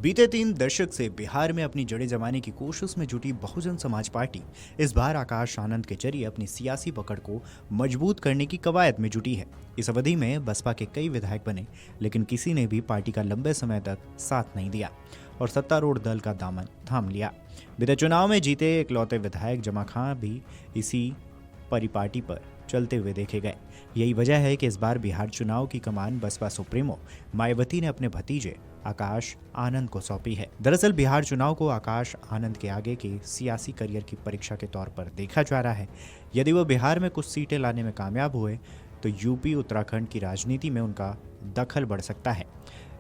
बीते 3 दशक से बिहार में अपनी जड़ें जमाने की कोशिश में जुटी बहुजन समाज पार्टी इस बार आकाश आनंद के जरिए अपनी सियासी पकड़ को मजबूत करने की कवायद में जुटी है। इस अवधि में बसपा के कई विधायक बने, लेकिन किसी ने भी पार्टी का लंबे समय तक साथ नहीं दिया और सत्तारूढ़ दल का दामन थाम लिया। बीते चुनाव में जीते इकलौते विधायक जमा खां भी इसी परिपाटी पर चलते हुए देखे गए। यही वजह है कि इस बार बिहार चुनाव की कमान बसपा सुप्रीमो मायावती ने अपने भतीजे आकाश आनंद को सौंपी है। दरअसल बिहार चुनाव को आकाश आनंद के आगे के सियासी करियर की परीक्षा के तौर पर देखा जा रहा है। यदि वो बिहार में कुछ सीटें लाने में कामयाब हुए तो यूपी उत्तराखंड की राजनीति में उनका दखल बढ़ सकता है।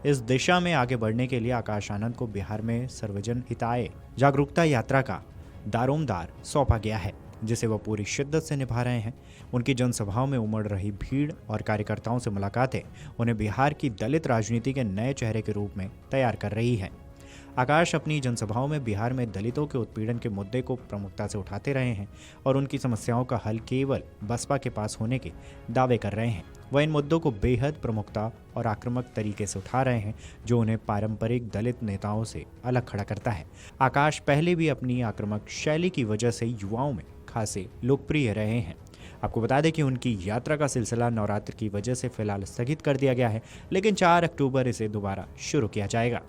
इस दिशा में आगे बढ़ने के लिए आकाश आनंद को बिहार में सर्वजन हिताय जागरूकता यात्रा का दारोमदार सौंपा गया है, जिसे वह पूरी शिद्दत से निभा रहे हैं। उनकी जनसभाओं में उमड़ रही भीड़ और कार्यकर्ताओं से मुलाकातें उन्हें बिहार की दलित राजनीति के नए चेहरे के रूप में तैयार कर रही है। आकाश अपनी जनसभाओं में बिहार में दलितों के उत्पीड़न के मुद्दे को प्रमुखता से उठाते रहे हैं और उनकी समस्याओं का हल केवल बसपा के पास होने के दावे कर रहे हैं। वह इन मुद्दों को बेहद प्रमुखता और आक्रामक तरीके से उठा रहे हैं, जो उन्हें पारंपरिक दलित नेताओं से अलग खड़ा करता है। आकाश पहले भी अपनी आक्रामक शैली की वजह से युवाओं में खासे लोकप्रिय रहे हैं। आपको बता दें कि उनकी यात्रा का सिलसिला नवरात्र की वजह से फिलहाल स्थगित कर दिया गया है, लेकिन 4 अक्टूबर इसे दोबारा शुरू किया जाएगा।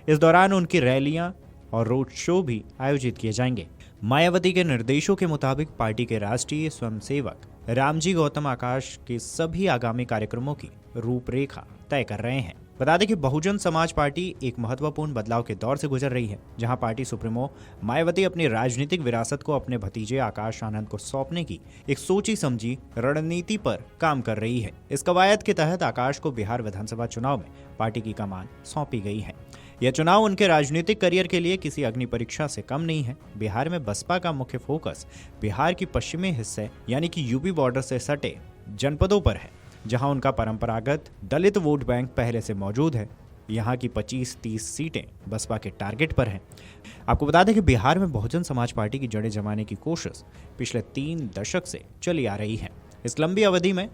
इस दौरान उनकी रैलियां और रोड शो भी आयोजित किए जाएंगे। मायावती के निर्देशों के मुताबिक पार्टी के राष्ट्रीय स्वयंसेवक रामजी गौतम आकाश के सभी आगामी कार्यक्रमों की रूपरेखा तय कर रहे हैं। बता दें कि बहुजन समाज पार्टी एक महत्वपूर्ण बदलाव के दौर से गुजर रही है, जहां पार्टी सुप्रीमो मायावती अपनी राजनीतिक विरासत को अपने भतीजे आकाश आनंद को सौंपने की एक सोची समझी रणनीति पर काम कर रही है। इस कवायद के तहत आकाश को बिहार विधानसभा चुनाव में पार्टी की कमान सौंपी गई है। यह चुनाव उनके राजनीतिक करियर के लिए किसी अग्नि परीक्षा से कम नहीं है। बिहार में बसपा का मुख्य फोकस बिहार की पश्चिमी हिस्से यानी कि यूपी बॉर्डर से सटे जनपदों पर है, जहां उनका परंपरागत दलित वोट बैंक पहले से मौजूद है। यहां की 25-30 सीटें बसपा के टारगेट पर हैं। आपको बता दें कि बिहार में बहुजन समाज पार्टी की जड़ें जमाने की कोशिश पिछले 3 दशक से चली आ रही है। इस लंबी अवधि में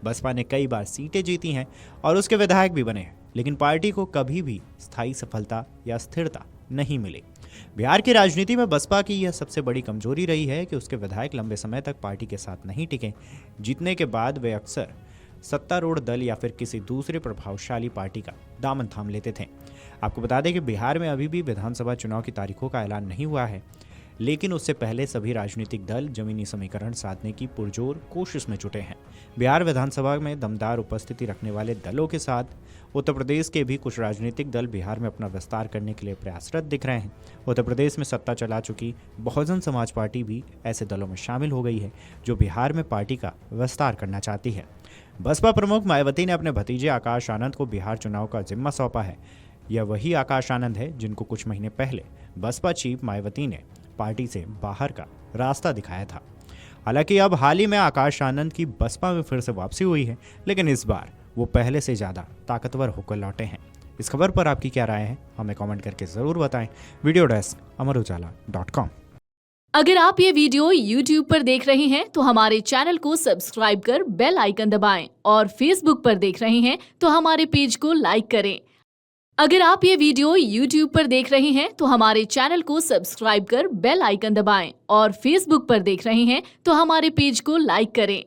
बसपा ने कई बार सीटें जीती हैं और उसके विधायक भी बने हैं, लेकिन पार्टी को कभी भी स्थायी सफलता या स्थिरता नहीं मिली। बिहार की राजनीति में बसपा की यह सबसे बड़ी कमजोरी रही है कि उसके विधायक लंबे समय तक पार्टी के साथ नहीं टिके। जीतने के बाद वे अक्सर सत्तारूढ़ दल या फिर किसी दूसरे प्रभावशाली पार्टी का दामन थाम लेते थे। आपको बता दें कि बिहार में अभी भी विधानसभा चुनाव की तारीखों का ऐलान नहीं हुआ है, लेकिन उससे पहले सभी राजनीतिक दल जमीनी समीकरण साधने की पुरजोर कोशिश में जुटे हैं। बिहार विधानसभा में दमदार उपस्थिति रखने वाले दलों के साथ उत्तर प्रदेश के भी कुछ राजनीतिक दल बिहार में अपना विस्तार करने के लिए प्रयासरत दिख रहे हैं। उत्तर प्रदेश में सत्ता चला चुकी बहुजन समाज पार्टी भी ऐसे दलों में शामिल हो गई है, जो बिहार में पार्टी का विस्तार करना चाहती है। बसपा प्रमुख मायावती ने अपने भतीजे आकाश आनंद को बिहार चुनाव का जिम्मा सौंपा है। यह वही आकाश आनंद है जिनको कुछ महीने पहले बसपा चीफ मायावती ने पार्टी से बाहर का रास्ता दिखाया था। हालांकि अब हाल ही में आकाश आनंद की बसपा में फिर से वापसी हुई है, लेकिन इस बार वो पहले से ज़्यादा ताकतवर होकर लौटे हैं। इस खबर पर आपकी क्या राय है, हमें कमेंट करके ज़रूर बताएं। Video desk Amarujala dot com. अगर आप ये वीडियो YouTube पर देख रहे हैं तो हमारे चैनल को सब्सक्राइब कर बेल आइकन दबाएं और Facebook पर देख रहे हैं तो हमारे पेज को लाइक करें। अगर आप ये वीडियो YouTube पर देख रहे हैं तो हमारे चैनल को सब्सक्राइब कर बेल आइकन दबाएं और Facebook पर देख रहे हैं तो हमारे पेज को लाइक करें।